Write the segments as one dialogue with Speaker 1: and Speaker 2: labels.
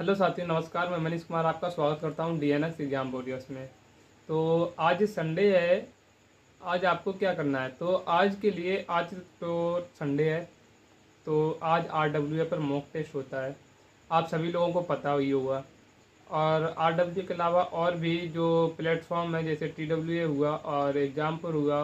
Speaker 1: Hello साथियों, नमस्कार। मैं मनीष कुमार आपका स्वागत करता हूं डीएनएस एग्जाम वॉरियर्स में। तो आज संडे है। आज आपको क्या करना है, तो आज के लिए आज तो संडे है, तो आज आरडब्ल्यूए पर मॉक टेस्ट होता है। आप सभी लोगों को पता ही होगा। और आरडब्ल्यूए के अलावा और भी जो प्लेटफॉर्म है, जैसे टीडब्ल्यूए हुआ और एग्जामपुर हुआ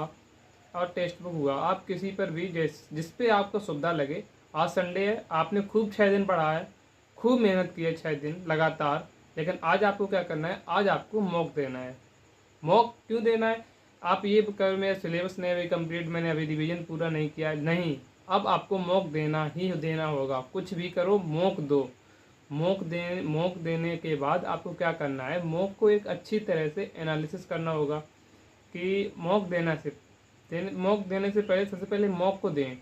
Speaker 1: और टेक्स्ट बुक हुआ, आप किसी पर भी जिस पे आपको सुविधा लगे। आज संडे है, आपने खूब 6 दिन पढ़ा है, खूब मेहनत की है 6 दिन लगातार, लेकिन आज आपको क्या करना है, आज आपको मॉक देना है। मॉक क्यों देना है? आप ये कर मेरा सिलेबस नहीं अभी कंप्लीट, मैंने अभी रिवीजन पूरा नहीं किया है, नहीं। अब आपको मॉक देना ही देना होगा। कुछ भी करो, मॉक दो। मॉक देने के बाद आपको क्या करना है, मॉक को एक अच्छी तरह से एनालिसिस करना होगा कि मॉक देने से पहले सबसे पहले मॉक को दें।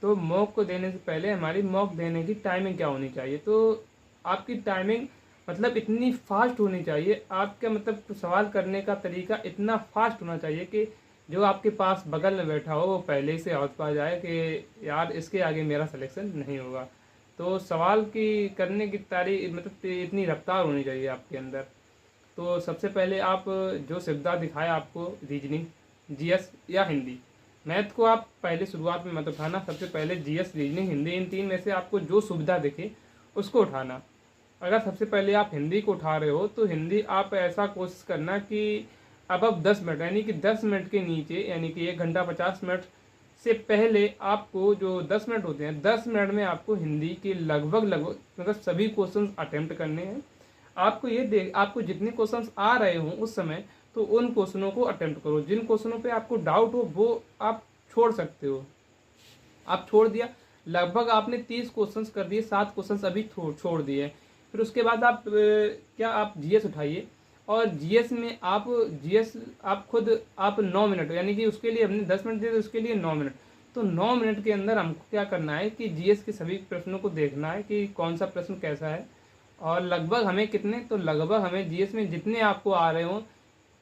Speaker 1: तो मॉक को देने से पहले हमारी मॉक देने की टाइमिंग क्या होनी चाहिए, तो आपकी टाइमिंग मतलब इतनी फास्ट होनी चाहिए, आपका मतलब सवाल करने का तरीका इतना फास्ट होना चाहिए कि जो आपके पास बगल में बैठा हो वो पहले ही से हौच पा जाए कि यार इसके आगे मेरा सिलेक्शन नहीं होगा। तो सवाल की करने की तारीख मतलब इतनी रफ्तार होनी चाहिए आपके अंदर। तो सबसे पहले आप जो सुविधा दिखाए आपको, रीजनिंग, जीएस या हिंदी। मैथ को आप पहले शुरुआत में मत उठाना, सबसे पहले जीएस, रीजनिंग, हिंदी, इन तीन में से आपको जो सुविधा दिखे उसको उठाना। अगर सबसे पहले आप हिंदी को उठा रहे हो तो हिंदी आप ऐसा कोशिश करना कि अब 10 मिनट यानी कि 10 मिनट के नीचे, यानी कि 1 घंटा 50 मिनट से पहले आपको जो 10 मिनट होते हैं, 10 मिनट में आपको हिंदी के लगभग मतलब सभी क्वेश्चन अटेम्प्ट करने हैं। आपको ये देख आपको जितने क्वेश्चंस आ रहे हों उस समय, तो उन क्वेश्चनों को अटेम्प्ट करो। जिन क्वेश्चनों पे आपको डाउट हो वो आप छोड़ सकते हो। आप छोड़ दिया, लगभग आपने 30 क्वेश्चंस कर दिए, 7 क्वेश्चंस अभी छोड़ दिए। फिर उसके बाद आप जीएस उठाइए। और जीएस में आप खुद आप 9 मिनट, यानी कि उसके लिए हमने 10 मिनट दिए, उसके लिए 9 मिनट। तो 9 मिनट के अंदर हमको क्या करना है कि जीएस के सभी प्रश्नों को देखना है कि कौन सा प्रश्न कैसा है। और लगभग हमें कितने, तो लगभग हमें जीएस में जितने आपको आ रहे हों,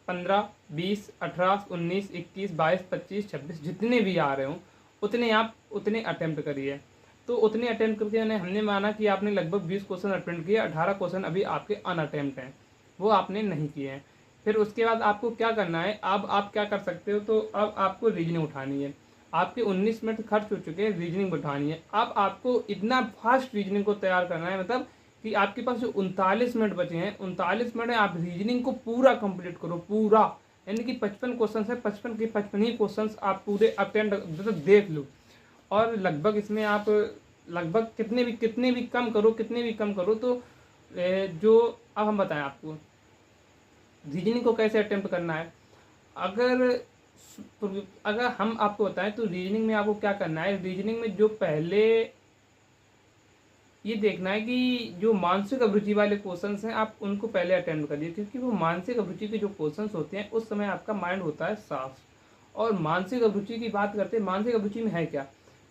Speaker 1: 15, 20, 18, 19, 21, 22, 25, 26, जितने भी आ रहे हों उतने अटेम्प्ट करिए। तो उतने अटेम्प्ट करके हमने माना कि आपने लगभग 20 क्वेश्चन अटेम्प्ट किए, 18 क्वेश्चन अभी आपके अनअटेम्प्ट हैं, वो आपने नहीं किए हैं। फिर उसके बाद आपको क्या करना है, अब आप क्या कर सकते हो, तो अब आपको रीजनिंग उठानी है। आपके 19 मिनट खर्च हो चुके हैं, रीजनिंग उठानी है। अब आपको इतना फास्ट रीजनिंग को तैयार करना है, मतलब कि आपके पास जो 39 मिनट बचे हैं, 39 मिनट में आप रीजनिंग को पूरा कंप्लीट करो, पूरा। यानी कि 55 क्वेश्चन है, 55 के 55 ही क्वेश्चन आप पूरे अटेम्प्ट मतलब देख लो। और लगभग इसमें आप लगभग कितने भी कम करो तो जो अब हम बताएं आपको रीजनिंग को कैसे अटेम्प्ट करना है। अगर अगर हम आपको बताएं तो रीजनिंग में आपको क्या करना है, रीजनिंग में जो पहले ये देखना है कि जो मानसिक अभिरुचि वाले क्वेश्चंस हैं आप उनको पहले अटेम्प्ट करिए, क्योंकि वो मानसिक अभिरुचि के जो क्वेश्चंस होते हैं उस समय आपका माइंड होता है साफ। और मानसिक अभिरुचि की बात करते हैं, मानसिक अभिरुचि में है क्या,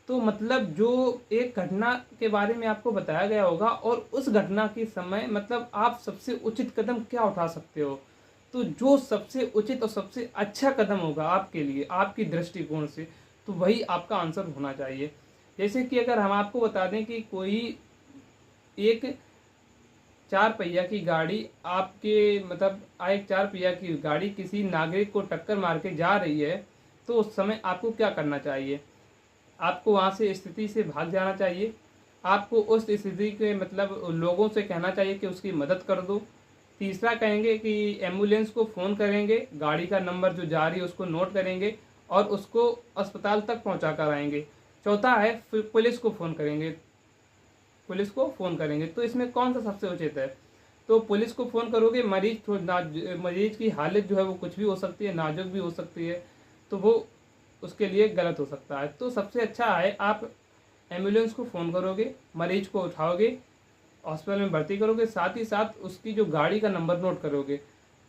Speaker 1: तो मतलब जो एक घटना के बारे में आपको बताया गया होगा और उस घटना के समय मतलब आप सबसे उचित कदम क्या उठा सकते हो। तो जो सबसे उचित और सबसे अच्छा कदम होगा आपके लिए, आपकी दृष्टिकोण से, तो वही आपका आंसर होना चाहिए। जैसे कि अगर हम आपको बता दें कि कोई एक 4 पहिया की गाड़ी आपके मतलब एक 4 पहिया की गाड़ी किसी नागरिक को टक्कर मार के जा रही है, तो उस समय आपको क्या करना चाहिए, आपको वहाँ से स्थिति से भाग जाना चाहिए। आपको उस स्थिति के मतलब लोगों से कहना चाहिए कि उसकी मदद कर दो। तीसरा कहेंगे कि एम्बुलेंस को फ़ोन करेंगे, गाड़ी का नंबर जो जा रही है उसको नोट करेंगे और उसको अस्पताल तक पहुँचा कर आएंगे। चौथा है पुलिस को फ़ोन करेंगे, तो इसमें कौन सा सबसे उचित है, तो पुलिस को फ़ोन करोगे, मरीज की हालत जो है वो कुछ भी हो सकती है, नाजुक भी हो सकती है, तो वो उसके लिए गलत हो सकता है। तो सबसे अच्छा है आप एम्बुलेंस को फ़ोन करोगे, मरीज को उठाओगे, हॉस्पिटल में भर्ती करोगे, साथ ही साथ उसकी जो गाड़ी का नंबर नोट करोगे।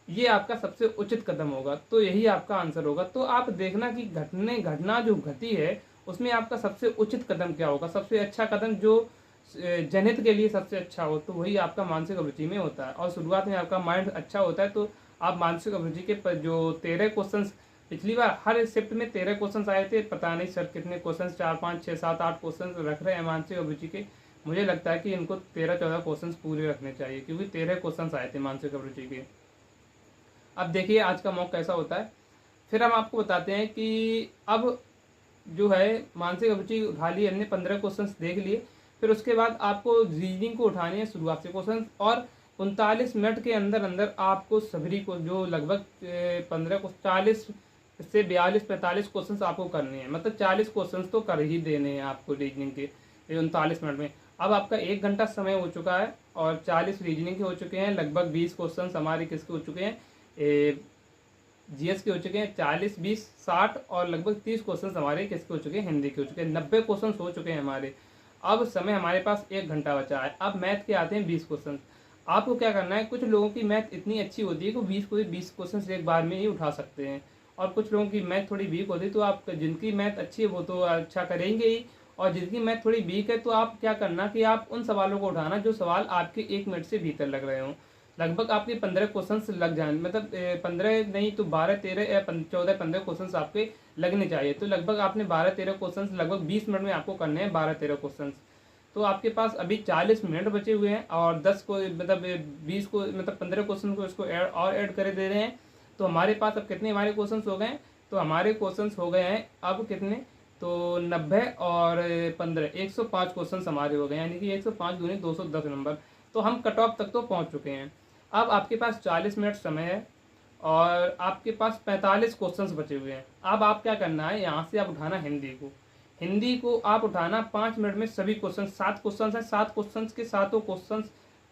Speaker 1: ये आपका सबसे उचित कदम होगा, तो यही आपका आंसर होगा। तो आप देखना कि घटना जो घटी है उसमें आपका सबसे उचित कदम क्या होगा, सबसे अच्छा कदम जो जनहित के लिए सबसे अच्छा हो, तो वही आपका मानसिक अभिरुचि में होता है। और शुरुआत में आपका माइंड अच्छा होता है, तो आप मानसिक अभिरुचि के जो 13 क्वेश्चन, पिछली बार हर शिफ्ट में 13 क्वेश्चन आए थे, पता नहीं सर कितने क्वेश्चन, 4, 5, 6, 7, 8 क्वेश्चन रख रहे हैं मानसिक अभिरुचि के। मुझे लगता है कि इनको 13-14 क्वेश्चन पूरे रखने चाहिए, क्योंकि 13 क्वेश्चन आए थे मानसिक अभिरुचि के। अब देखिए आज का मॉक कैसा होता है, फिर हम आपको बताते हैं कि अब जो है मानसिक अभिरुचि उठा ली हमने, 15 क्वेश्चन देख लिए। फिर उसके बाद आपको रीजनिंग को उठानी है शुरुआत से क्वेश्चन, और 39 मिनट के अंदर अंदर आपको सभी को जो लगभग 15 को 40 से 42-45 क्वेश्चन आपको करने हैं, मतलब 40 क्वेश्चन तो कर ही देने हैं आपको रीजनिंग के 39 मिनट में। अब आपका 1 घंटा समय हो चुका है और 40 रीजनिंग के हो चुके हैं, लगभग 20 क्वेश्चन हमारे किसके हो चुके हैं, जीएस के हो चुके हैं 40, 20, 60 और लगभग 30 क्वेश्चन हमारे किसके हो चुके हैं, हिंदी के हो चुके हैं। 90 क्वेश्चन हो चुके हैं हमारे। अब समय हमारे पास 1 घंटा बचा है। अब मैथ के आते हैं 20 क्वेश्चन। आपको क्या करना है, कुछ लोगों की मैथ इतनी अच्छी होती है कि 20 क्वेश्चन एक बार में ही उठा सकते हैं, और कुछ लोगों की मैथ थोड़ी वीक होती है, तो आप जिनकी मैथ अच्छी है वो तो अच्छा करेंगे ही, और जिनकी मैथ थोड़ी वीक है तो आप क्या करना कि आप उन सवालों को उठाना जो सवाल आपके 1 मिनट से भीतर लग रहे हों। लगभग आपके 15 क्वेश्चन लग जाए, मतलब 15 नहीं तो 12, 13 या 14, 15 क्वेश्चन आपके लगने चाहिए। तो लगभग आपने 12-13 क्वेश्चन लगभग 20 मिनट में आपको करने हैं 12-13 क्वेश्चन। तो आपके पास अभी 40 मिनट बचे हुए हैं, और 10 को मतलब 20 को मतलब 15 क्वेश्चन को इसको ऐड कर दे रहे हैं। तो हमारे पास अब कितने हमारे क्वेश्चन हो गए हैं, तो हमारे क्वेश्चन हो गए हैं अब कितने, तो 90 और 15 105 क्वेश्चन हमारे हो गए, यानी कि 105 दूनी 210 नंबर। तो हम कट ऑफ तक तो पहुंच चुके हैं। अब आपके पास 40 मिनट समय है और आपके पास 45 क्वेश्चंस बचे हुए हैं। अब आप क्या करना है, यहाँ से आप उठाना हिंदी को। हिंदी को आप उठाना 5 मिनट में सभी क्वेश्चन, 7 क्वेश्चन है, 7 क्वेश्चन के सातों क्वेश्चन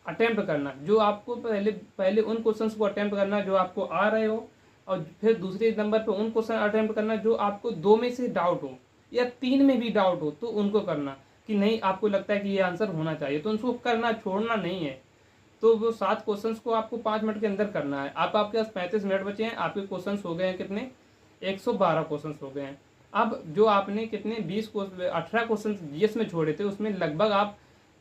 Speaker 1: अटेम्प्ट करना। जो आपको पहले उन क्वेश्चन को अटेम्प्ट करना जो आपको आ रहे हो, और फिर दूसरे नंबर पर उन क्वेश्चन अटेम्प्ट करना जो आपको 2 में से डाउट हो या 3 में भी डाउट हो, तो उनको करना कि नहीं आपको लगता है कि ये आंसर होना चाहिए, तो उनको करना, छोड़ना नहीं है। तो वो 7 क्वेश्चंस को आपको 5 मिनट के अंदर करना है। आपके पास 35 मिनट बचे हैं, आपके क्वेश्चंस हो गए हैं कितने, 112 क्वेश्चंस हो गए हैं। अब जो आपने कितने 18 क्वेश्चन जीएस में छोड़े थे, उसमें लगभग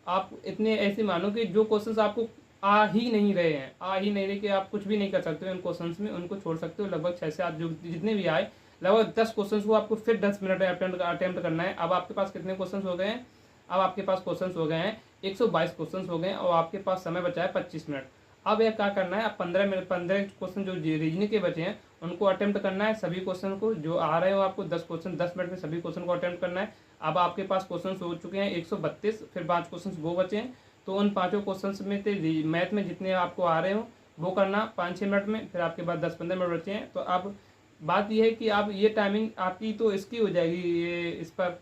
Speaker 1: आप इतने ऐसे मानो कि जो क्वेश्चंस आपको आ ही नहीं रहे कि आप कुछ भी नहीं कर सकते हो इन क्वेश्चंस में, उनको छोड़ सकते हो। लगभग 6 से 8 जो जितने भी आए, लगभग 10 क्वेश्चंस को आपको फिर 10 मिनट अटेम्प्ट करना है। अब आपके पास कितने क्वेश्चन हो गए हैं, अब आपके पास क्वेश्चन हो गए हैं 122 क्वेश्चन हो गए हैं, और आपके पास समय बचा है 25 मिनट। अब यह क्या करना है, अब 15 क्वेश्चन जो रीजनिंग के बचे हैं उनको अटेम्प्ट करना है, सभी क्वेश्चन को जो आ रहे हो आपको 10 क्वेश्चन 10 मिनट में सभी क्वेश्चन को अटेम्प्ट करना है। अब आपके पास क्वेश्चन हो चुके हैं 132, फिर 5 क्वेश्चन वो बचे हैं, तो उन 5 क्वेश्चन में से मैथ में जितने आपको आ रहे हो वो करना 5-6 मिनट में। फिर आपके पास 10-15 मिनट बचे हैं। तो अब बात यह है कि आप ये टाइमिंग आपकी तो इसकी हो जाएगी ये इस पर,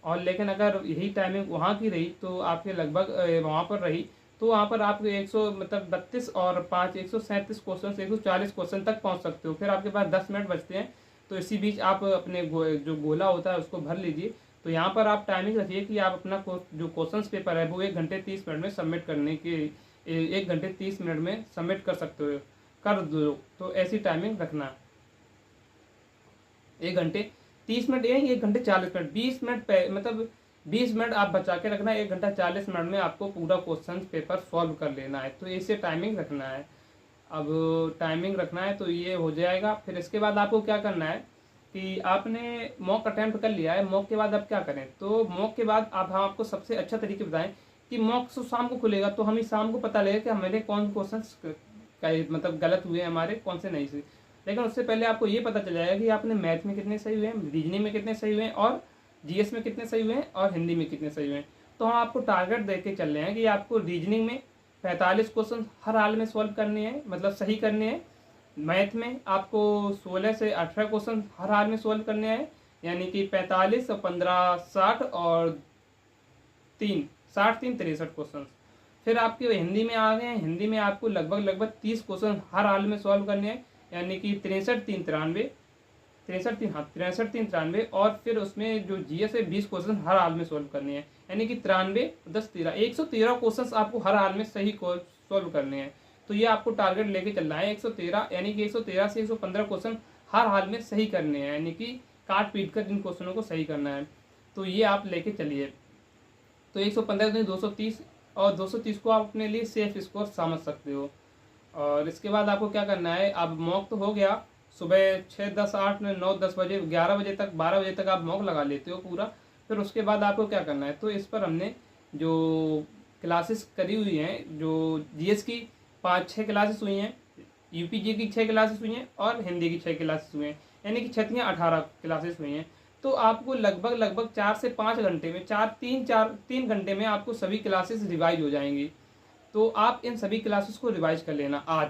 Speaker 1: और लेकिन अगर यही टाइमिंग वहाँ की रही तो आपके लगभग वहाँ पर रही तो वहाँ पर आप 132 और 5 137 क्वेश्चन 140 क्वेश्चन तक पहुँच सकते हो। फिर आपके पास 10 मिनट बचते हैं, तो इसी बीच आप अपने जो गोला होता है उसको भर लीजिए। तो यहाँ पर आप टाइमिंग रखिए कि आप अपना जो क्वेश्चन पेपर है वो 1 घंटे 30 मिनट में सबमिट करने के 1 घंटे 30 मिनट में सबमिट कर सकते हो, कर दो। तो ऐसी टाइमिंग रखना, 1 घंटे 30 मिनट या 1 घंटे 40 मिनट, 20 मिनट मतलब 20 मिनट आप बचा के रखना है। 1 घंटा 40 मिनट में आपको पूरा क्वेश्चन पेपर सॉल्व कर लेना है। तो इसे टाइमिंग रखना है। अब टाइमिंग रखना है तो ये हो जाएगा। फिर इसके बाद आपको क्या करना है कि आपने मॉक अटैम्प्ट कर लिया है, मॉक के बाद आप क्या करें, तो मॉक के बाद आप हम आपको सबसे अच्छा तरीके बताएं कि मॉक तो शाम को खुलेगा, तो हमें शाम को पता लगेगा कि हमारे कौन क्वेश्चन मतलब गलत हुए, हमारे कौन से नहीं से। लेकिन उससे पहले आपको ये पता चल जाएगा कि आपने मैथ में कितने सही हुए हैं, रीजनिंग में कितने सही हुए हैं, और जीएस में कितने सही हुए हैं, और हिंदी में कितने सही हुए हैं। तो हम आपको टारगेट दे के चल रहे हैं कि आपको रीजनिंग में 45 क्वेश्चन हर हाल में सॉल्व करने हैं, मतलब सही करने हैं। मैथ में आपको 16 से 18 क्वेश्चन हर हाल में सॉल्व करने हैं, यानी कि 45 और 15 60 और 3 63 क्वेश्चन। फिर आपके हिंदी में आ गए हैं, हिंदी में आपको लगभग 30 क्वेश्चन हर हाल में सॉल्व करने हैं, यानी कि 63-3 और फिर उसमें जो जीएस है 20 क्वेश्चन हर हाल में सॉल्व करने हैं, यानी कि 93 10 13 113 क्वेश्चन आपको हर हाल में सही सॉल्व करने हैं। तो ये आपको टारगेट लेके चलना है 113, यानी कि 113 से 115 क्वेश्चन हर हाल में सही करने हैं, यानी कि काट पीट कर इन क्वेश्चनों को सही करना है। तो ये आप लेके चलिए। तो 115 230, और 230 को आप अपने लिए सेफ स्कोर समझ सकते हो। और इसके बाद आपको क्या करना है, अब मॉक तो हो गया, सुबह 6 10 8 9 10 बजे 11 बजे तक 12 बजे तक आप मॉक लगा लेते हो पूरा। फिर उसके बाद आपको क्या करना है, तो इस पर हमने जो क्लासेस करी हुई हैं, जो जीएस की 5-6 क्लासेस हुई हैं, यूपीजी की 6 क्लासेस हुई हैं और हिंदी की 6 क्लासेस हुई हैं, यानी कि 18 क्लासेस हुई हैं। तो आपको लगभग 4 से 5 घंटे में, 3 घंटे में आपको सभी क्लासेस रिवाइज हो जाएंगी। तो आप इन सभी क्लासेस को रिवाइज कर लेना आज,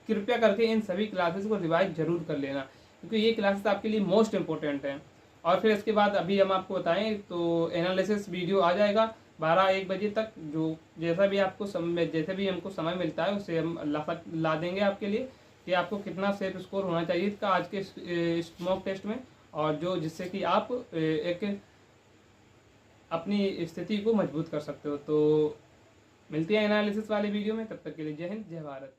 Speaker 1: कृपया करके इन सभी क्लासेस को रिवाइज जरूर कर लेना, क्योंकि ये क्लासेस आपके लिए मोस्ट इम्पोर्टेंट हैं। और फिर इसके बाद अभी हम आपको बताएं तो एनालिसिस वीडियो आ जाएगा 12-1 बजे तक, जो जैसा भी हमको समय मिलता है उससे हम ला देंगे आपके लिए कि आपको कितना सेफ स्कोर होना चाहिए इसका आज के मॉक टेस्ट में, और जो जिससे कि आप एक अपनी स्थिति को मजबूत कर सकते हो। तो मिलते हैं एनालिसिस वाले वीडियो में, तब तक के लिए जय हिंद जय भारत।